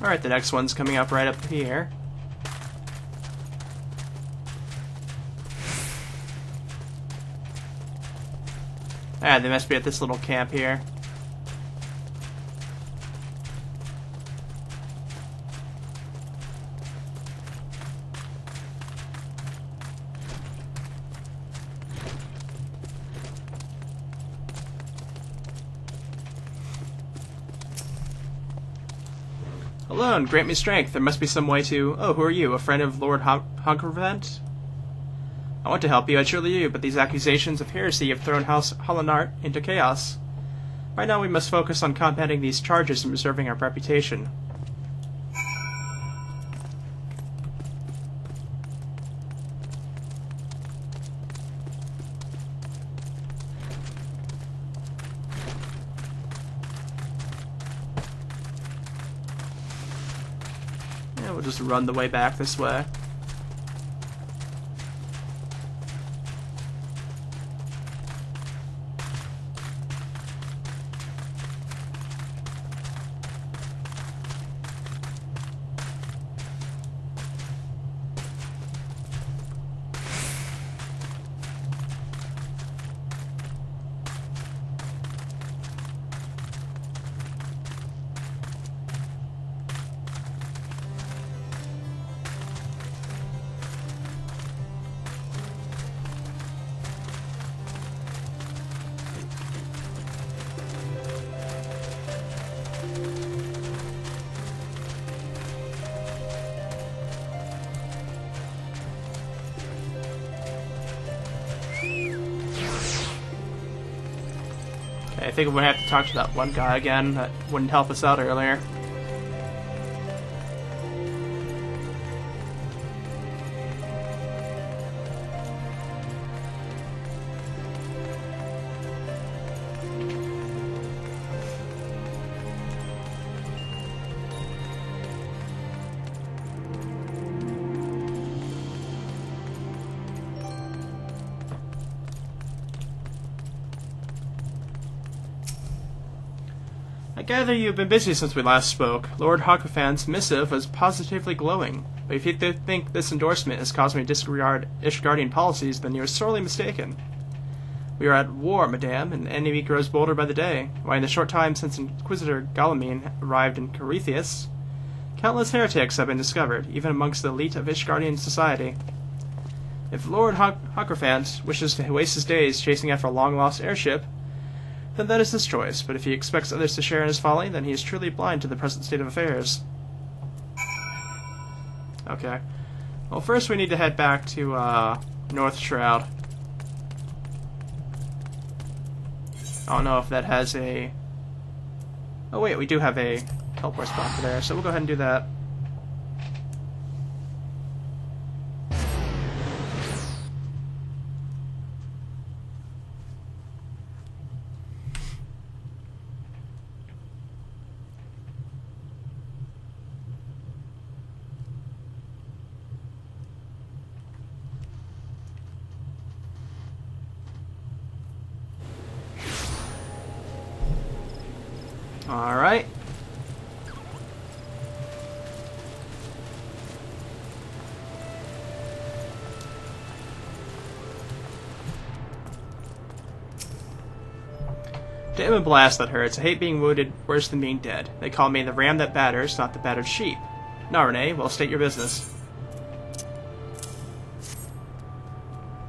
Alright, the next one's coming up right up here. Ah, they must be at this little camp here. Alone, grant me strength. There must be some way to... Oh, who are you? A friend of Lord Honkervent? I want to help you, I truly do, but these accusations of heresy have thrown House Hollenart into chaos. Right now we must focus on combating these charges and preserving our reputation. Yeah, we'll just run the way back this way. I think we're going to have to talk to that one guy again that wouldn't help us out earlier. I gather you've been busy since we last spoke. Lord Honkervant's missive was positively glowing, but if you think this endorsement has caused me to disregard Ishgardian policies, then you are sorely mistaken. We are at war, madame, and the enemy grows bolder by the day. Why, in the short time since Inquisitor Galamine arrived in Corythius, countless heretics have been discovered, even amongst the elite of Ishgardian society. If Lord Honkervant wishes to waste his days chasing after a long-lost airship, then that is his choice, but if he expects others to share in his folly, then he is truly blind to the present state of affairs. Okay. Well, first we need to head back to, North Shroud. I don't know if that has a... Oh wait, we do have a teleport spot for there, so we'll go ahead and do that. Alright. Damn and blast, that hurts. I hate being wounded worse than being dead. They call me the ram that batters, not the battered sheep. Now, Renee, well, state your business.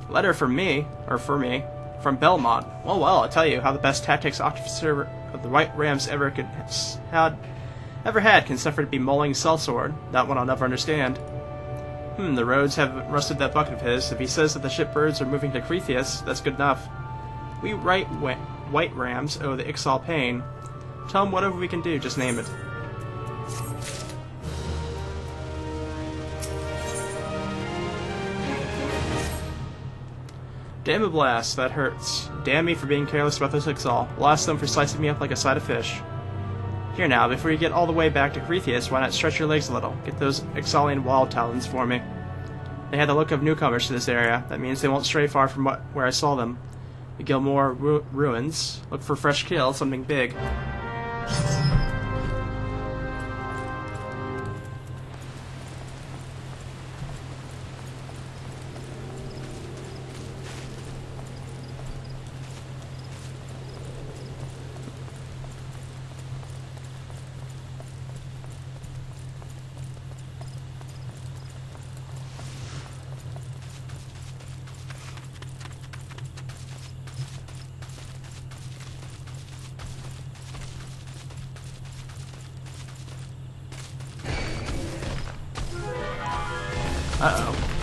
Letter from me, from Belmont. Well, I tell you how the best tactics officer of the White Rams ever had can suffer to be mulling sellsword. That one I'll never understand. The roads haven't rusted that bucket of his. If he says that the shipbirds are moving to Corythius, that's good enough. We White Rams owe the Ixal pain. Tell him whatever we can do, just name it. Damn a blast, that hurts. Damn me for being careless about this Ixal. Blast them for slicing me up like a side of fish. Here now, before you get all the way back to Corythius, why not stretch your legs a little? Get those Ixalian wild talons for me. They had the look of newcomers to this area. That means they won't stray far from where I saw them. The Gilmore ruins. Look for fresh kill, something big. Uh-oh.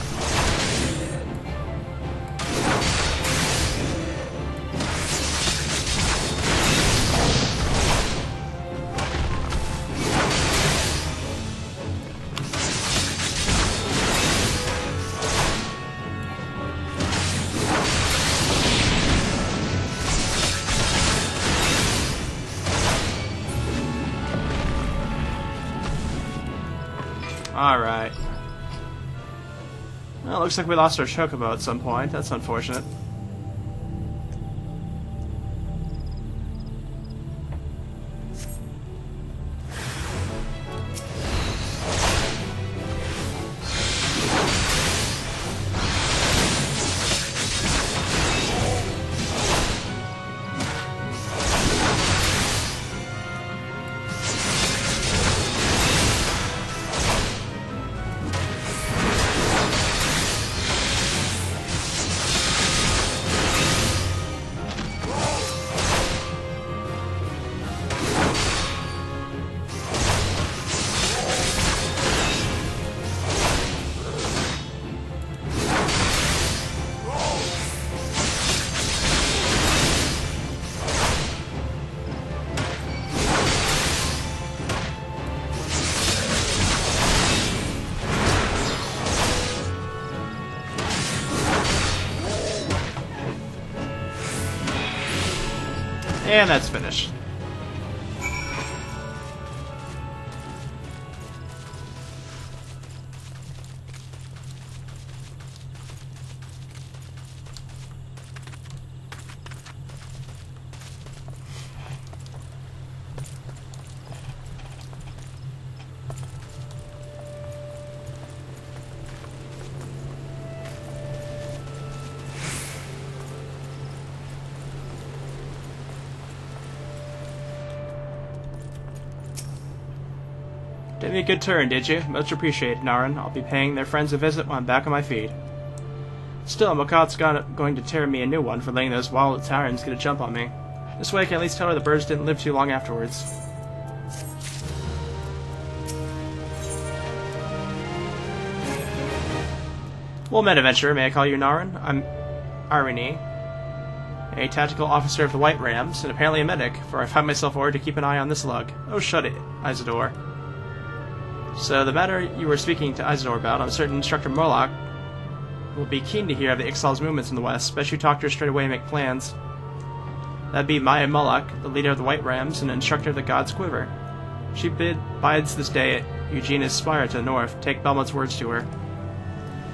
Alright. Well, looks like we lost our chocobo at some point. That's unfortunate. And that's finished. Did me a good turn, did you? Much appreciated, Naren. I'll be paying their friends a visit when I'm back on my feet. Still, Makat's going to tear me a new one for letting those wild Tyrants get a jump on me. This way I can at least tell her the birds didn't live too long afterwards. Well met, adventurer. May I call you Naren? I'm Irene, a tactical officer of the White Rams, and apparently a medic, for I find myself ordered to keep an eye on this lug. Oh, shut it, Isidore. So, the matter you were speaking to Isidore about, I'm certain Instructor Moloch will be keen to hear of the Ixal's movements in the West. Bet you talk to her straight away and make plans. That'd be Maya Moloch, the leader of the White Rams and instructor of the God's Quiver. She bides this day at Eugenia's Spire to the north. Take Belmont's words to her.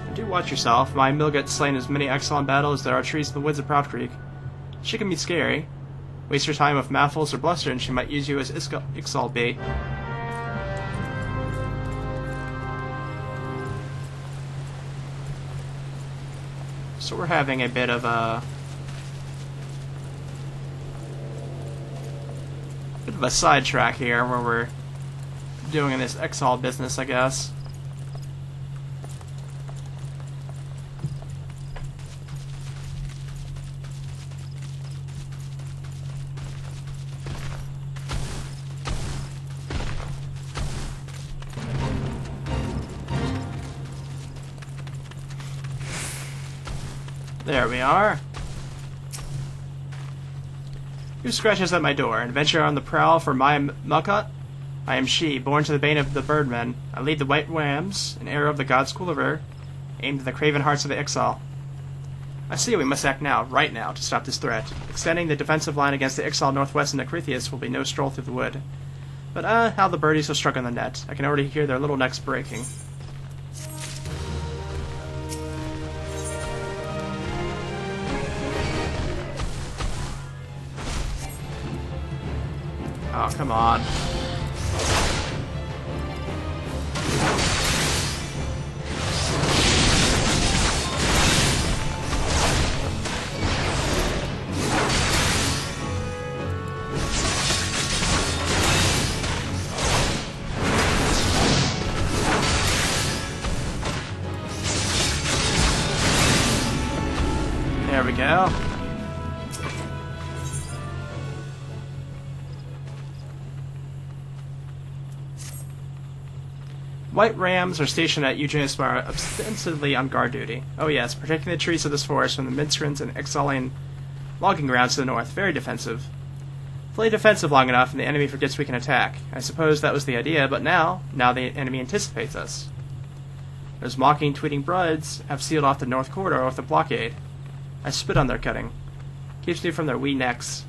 And do watch yourself. My Milget's slain as many Ixal in battle as there are trees in the woods of Proud Creek. She can be scary. Waste your time with mouthfuls or bluster and she might use you as Ixal bait. So we're having a bit of a sidetrack here where we're doing this Ixal business, I guess. There we are. Who scratches at my door? An adventurer on the prowl for Maya Melkot? I am she, born to the bane of the birdmen. I lead the White Rams, an arrow of the God's Quiver, aimed at the craven hearts of the Ixal. I see we must act now, right now, to stop this threat. Extending the defensive line against the Ixal northwest in Acritheus will be no stroll through the wood. But how the birdies have struck on the net. I can already hear their little necks breaking. Oh, come on. There we go. White rams are stationed at Ujanismara, ostensibly on guard duty. Oh yes, protecting the trees of this forest from the Minskrins and Exilian logging grounds to the north. Very defensive. Play defensive long enough and the enemy forgets we can attack. I suppose that was the idea, but now the enemy anticipates us. Those mocking, tweeting broods have sealed off the north corridor with a blockade. I spit on their cutting. Keeps me from their wee necks.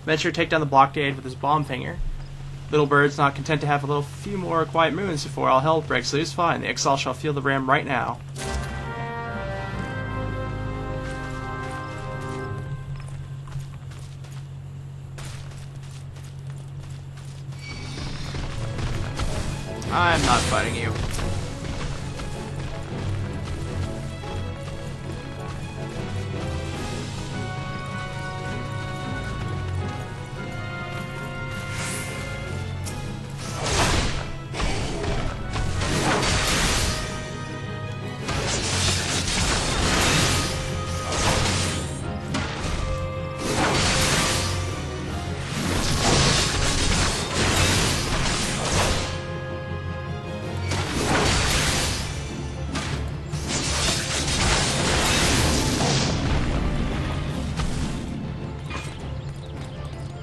Venture take down the blockade with his bomb finger. Little bird's not content to have a few more quiet moons before all hell breaks loose. Fine, the Exile shall feel the ram right now. I'm not fighting you.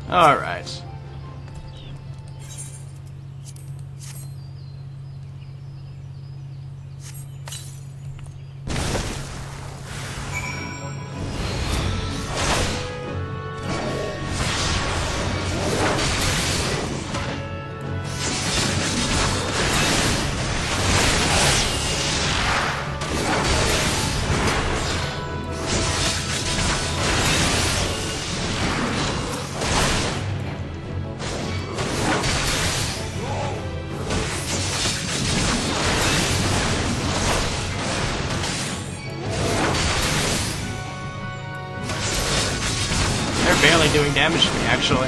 Alright. Barely doing damage to me, actually.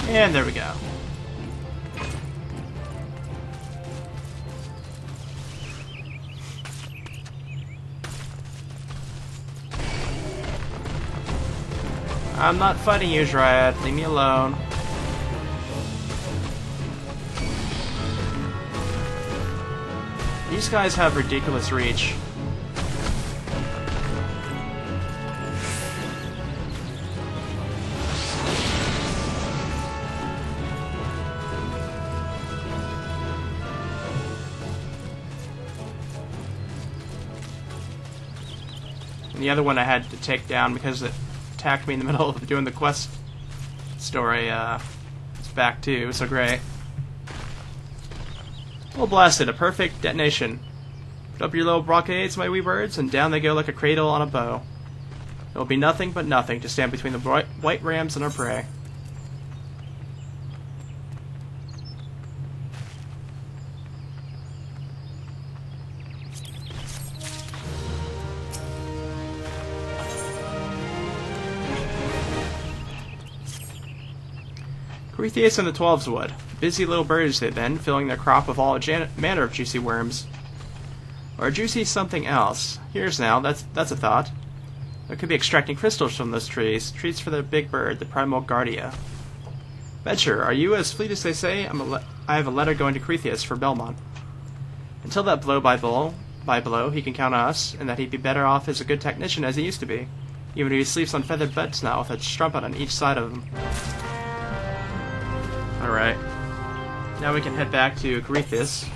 And there we go. I'm not fighting you, Dryad. Leave me alone. These guys have ridiculous reach. And the other one I had to take down because it attacked me in the middle of doing the quest story. It's back too, so great. Well blasted, a perfect detonation. Put up your little blockades, my wee birds, and down they go like a cradle on a bow. There will be nothing but nothing to stand between the white rams and our prey. Cretheus and the Twelves wood. Busy little birds they've been, filling their crop with all manner of juicy worms. Or juicy something else. Here's now, that's a thought. There could be extracting crystals from those trees. Treats for the big bird, the primal guardia. Venture, are you as fleet as they say? I have a letter going to Cretheus for Belmont. Until that blow by blow, he can count on us, and that he'd be better off as a good technician as he used to be. Even if he sleeps on feathered beds now with a strumpet on each side of him. Alright. Now we can head back to Cretheus.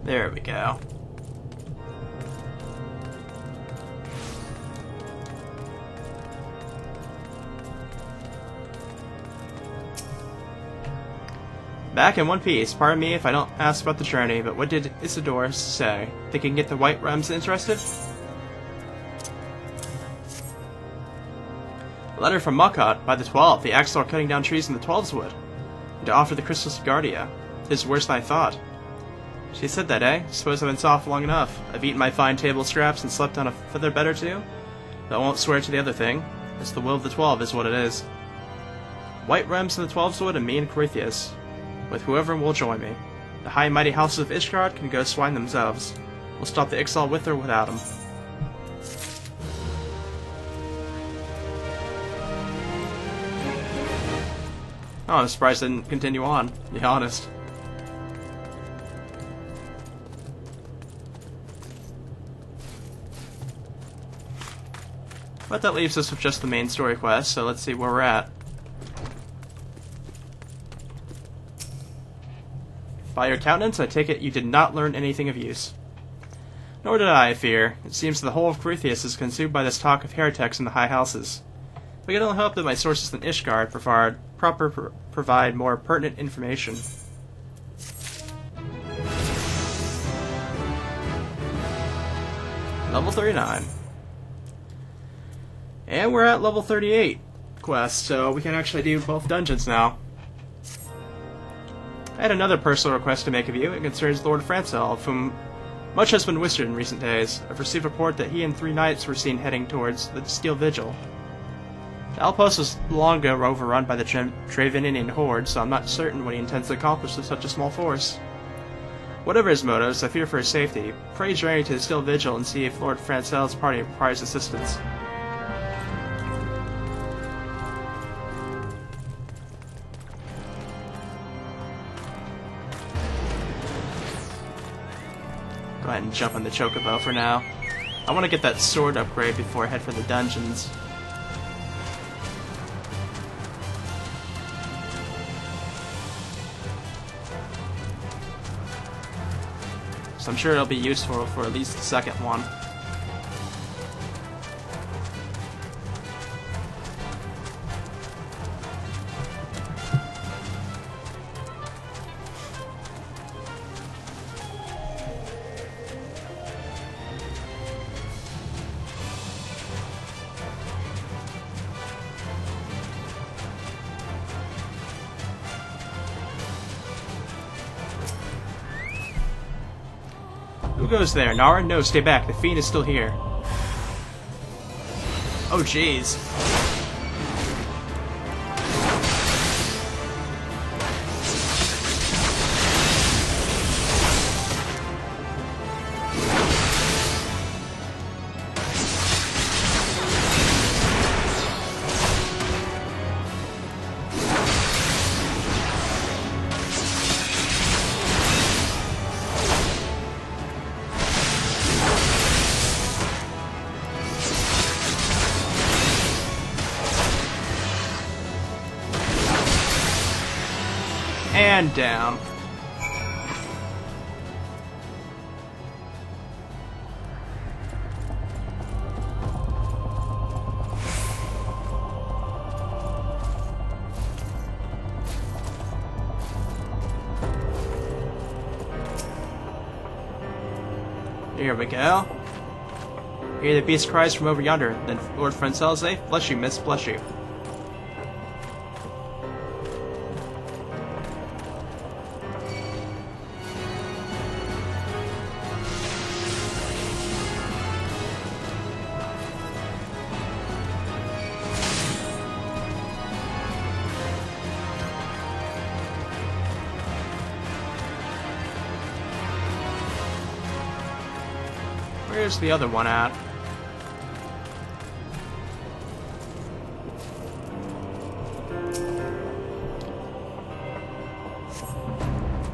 There we go. Back in one piece. Pardon me if I don't ask about the journey, but what did Isidore say? Think he can get the White Rems interested? A letter from Mukot by the 12. The Axel are cutting down trees in the 12's wood. And to offer the Crystal Sigardia. Tis worse than I thought. She said that, eh? Suppose I've been soft long enough. I've eaten my fine table scraps and slept on a feather bed or two. Though I won't swear to the other thing. It's the will of the 12 is what it is. White Rems in the 12's wood and me and Corypheus. With whoever will join me. The high and mighty houses of Ishgard can go swine themselves. We'll stop the Ixal with or without them. Oh, I'm surprised I didn't continue on, to be honest. But that leaves us with just the main story quest, so let's see where we're at. By your countenance, I take it you did not learn anything of use. Nor did I fear. It seems the whole of Corypheus is consumed by this talk of heretics in the high houses. We can only hope that my sources in Ishgard provide more pertinent information. Level 39. And we're at level 38 quest, so we can actually do both dungeons now. I had another personal request to make of you. It concerns Lord Francel, of whom much has been whispered in recent days. I've received a report that he and 3 knights were seen heading towards the Steel Vigil. The outpost was long ago overrun by the Dravinian horde, so I'm not certain what he intends to accomplish with such a small force. Whatever his motives, I fear for his safety. Pray journey to the Steel Vigil and see if Lord Francel's party requires assistance. Go ahead and jump on the Chocobo for now. I want to get that sword upgrade before I head for the dungeons. So I'm sure it'll be useful for at least the second one. Who goes there? Nara? No, stay back. The fiend is still here. Oh, jeez. And down. Here we go. Hear the beast cries from over yonder. Then Lord Francel safe. Bless you, miss. Bless you. Where's the other one at?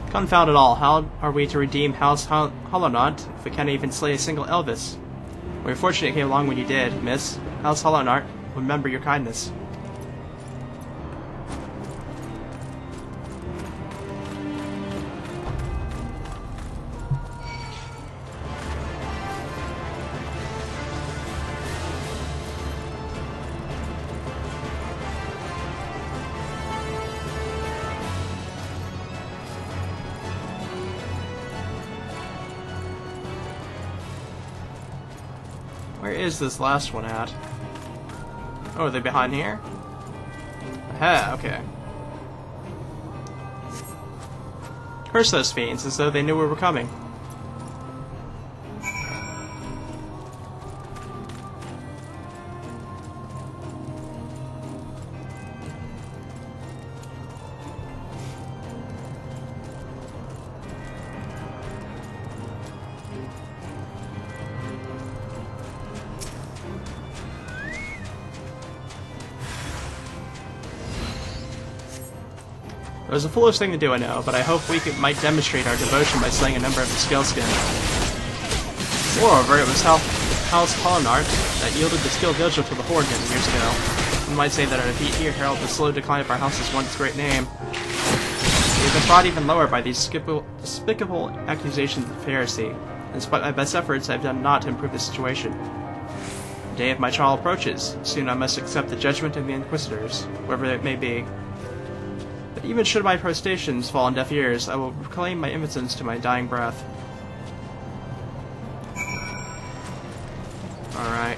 Confound it all, how are we to redeem House Hollowknot if we can't even slay a single Elvis? We're fortunate you came along when you did, miss. House Hollowknot, remember your kindness. Where is this last one at? Oh, are they behind here? Aha, okay. Curse those fiends, as though they knew we were coming. It was a foolish thing to do, I know, but I hope we might demonstrate our devotion by slaying a number of the Skillskin. Moreover, it was House Pollinart that yielded the Skill Vigil to the Horde many years ago. One might say that our defeat here heralded the slow decline of our house's once great name. We have been brought even lower by these despicable accusations of heresy, and despite my best efforts, I have done naught to improve the situation. The day of my trial approaches. Soon I must accept the judgment of the Inquisitors, whoever it may be. But even should my protestations fall on deaf ears, I will proclaim my innocence to my dying breath. Alright.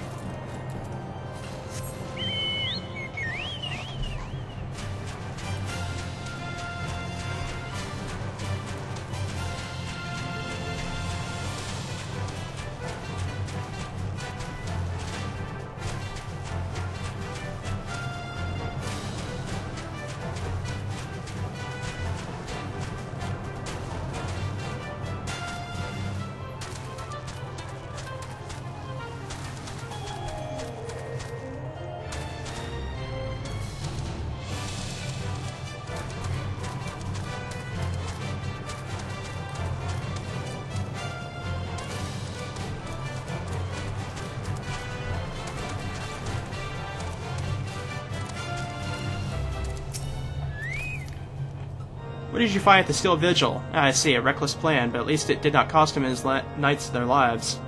What did you find at the Steel Vigil? Ah, I see, a reckless plan, but at least it did not cost him and his knights their lives.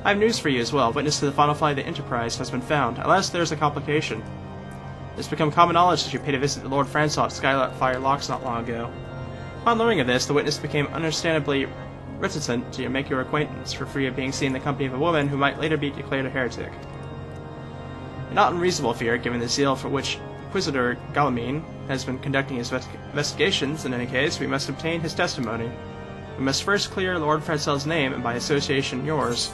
I have news for you as well. Witness to the final flight of the Enterprise has been found. Alas, there is a complication. It has become common knowledge that you paid a visit to Lord Francois at Skyfire Locks not long ago. Upon learning of this, the witness became understandably reticent to make your acquaintance, for fear of being seen in the company of a woman who might later be declared a heretic. A not unreasonable fear, given the zeal for which Inquisitor Galamine has been conducting his investigations. In any case, we must obtain his testimony. We must first clear Lord Francel's name, and by association yours.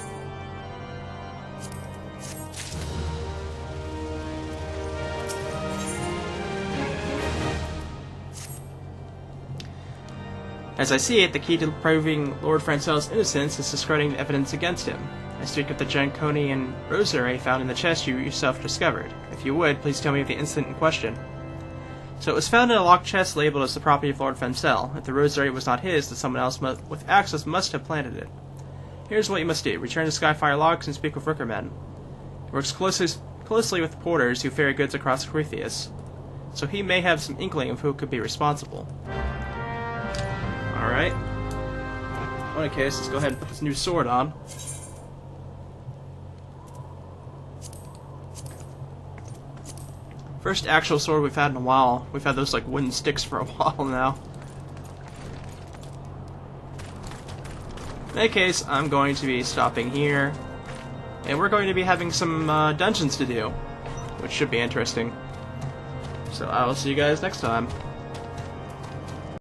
As I see it, the key to proving Lord Francel's innocence is discrediting the evidence against him. I speak of the Janconian rosary found in the chest you yourself discovered. If you would, please tell me of the incident in question. So it was found in a locked chest labeled as the property of Lord Francel. If the rosary was not his, then someone else with access must have planted it. Here's what you must do. Return to Skyfire Locks and speak with Rickerman. He works closely with porters who ferry goods across Corypheus, so he may have some inkling of who could be responsible. Alright. In any case, let's go ahead and put this new sword on. First actual sword we've had in a while. We've had those like wooden sticks for a while now. In any case, I'm going to be stopping here. And we're going to be having some dungeons to do, which should be interesting. So I will see you guys next time.